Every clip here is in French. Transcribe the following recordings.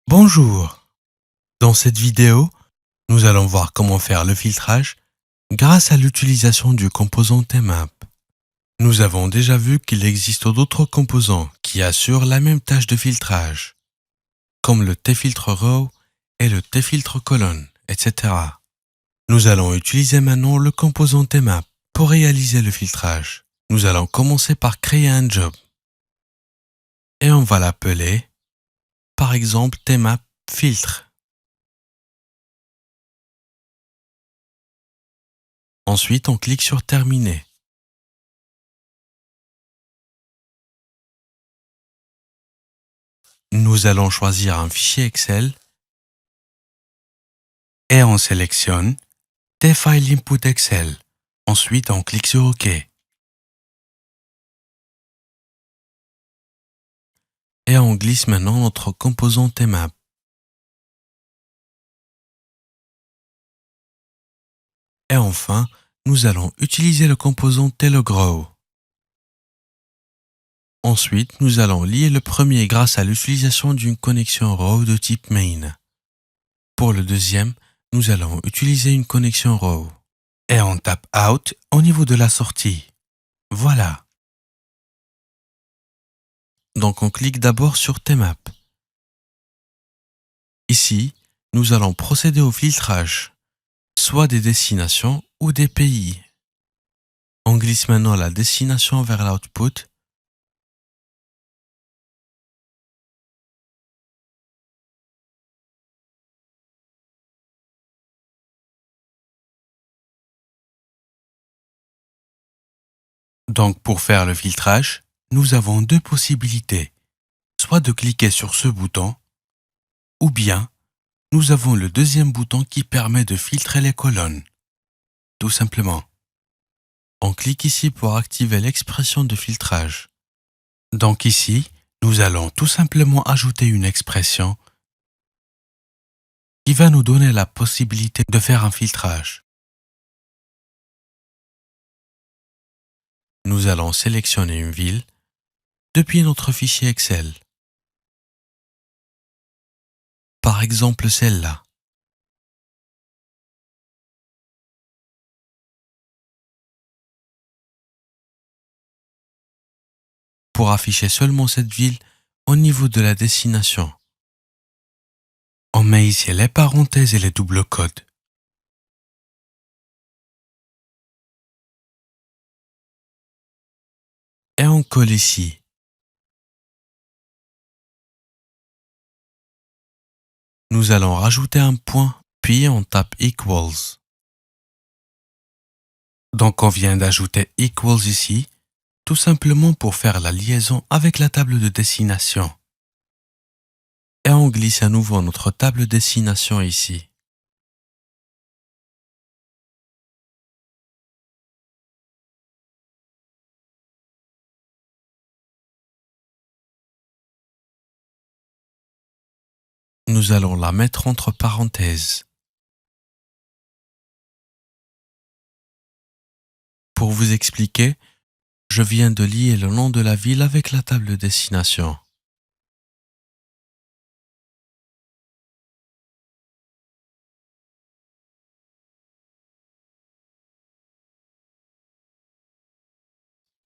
Bonjour. Dans cette vidéo, nous allons voir comment faire le filtrage grâce à l'utilisation du composant Tmap. Nous avons déjà vu qu'il existe d'autres composants qui assurent la même tâche de filtrage, comme le T-filtre row et le T-filtre colonne, etc. Nous allons utiliser maintenant le composant Tmap pour réaliser le filtrage. Nous allons commencer par créer un job et on va l'appeler, par exemple, Tmap filtre. Ensuite, on clique sur Terminer. Nous allons choisir un fichier Excel et on sélectionne T-File Input Excel. Ensuite, on clique sur OK. Et on glisse maintenant notre composant Tmap. Et enfin, nous allons utiliser le composant TLogrow. Ensuite, nous allons lier le premier grâce à l'utilisation d'une connexion row de type main. Pour le deuxième, nous allons utiliser une connexion row. Et on tape Out au niveau de la sortie. Voilà. Donc on clique d'abord sur Tmap. Ici, nous allons procéder au filtrage, soit des destinations ou des pays. On glisse maintenant la destination vers l'output. Donc pour faire le filtrage, nous avons deux possibilités, soit de cliquer sur ce bouton, ou bien nous avons le deuxième bouton qui permet de filtrer les colonnes. Tout simplement. On clique ici pour activer l'expression de filtrage. Donc ici, nous allons tout simplement ajouter une expression qui va nous donner la possibilité de faire un filtrage. Nous allons sélectionner une ville depuis notre fichier Excel. Par exemple celle-là. Pour afficher seulement cette ville au niveau de la destination. On met ici les parenthèses et les doubles codes. Et on colle ici. Nous allons rajouter un point, puis on tape Equals. Donc on vient d'ajouter Equals ici, tout simplement pour faire la liaison avec la table de destination. Et on glisse à nouveau notre table destination ici. Nous allons la mettre entre parenthèses. Pour vous expliquer, je viens de lier le nom de la ville avec la table de destination.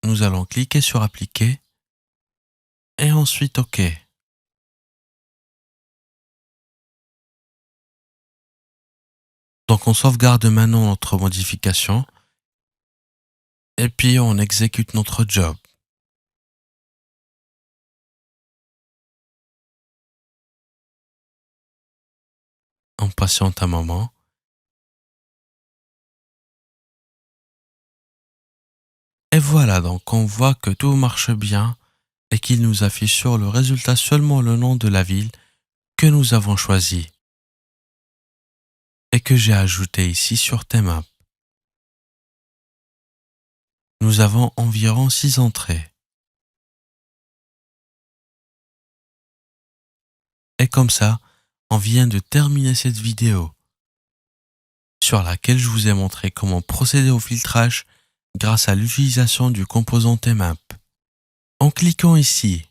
Nous allons cliquer sur Appliquer et ensuite OK. Donc on sauvegarde maintenant notre modification et puis on exécute notre job. On patiente un moment. Et voilà, donc on voit que tout marche bien et qu'il nous affiche sur le résultat seulement le nom de la ville que nous avons choisi et que j'ai ajouté ici sur Tmap. Nous avons environ 6 entrées. Et comme ça, on vient de terminer cette vidéo sur laquelle je vous ai montré comment procéder au filtrage grâce à l'utilisation du composant Tmap. En cliquant ici,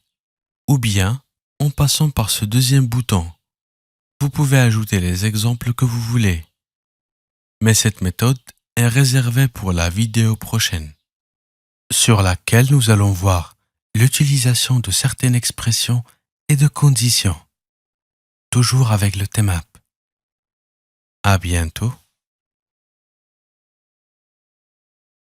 ou bien en passant par ce deuxième bouton, Vous pouvez ajouter les exemples que vous voulez. Mais cette méthode est réservée pour la vidéo prochaine, sur laquelle nous allons voir l'utilisation de certaines expressions et de conditions, toujours avec le thème app. À bientôt.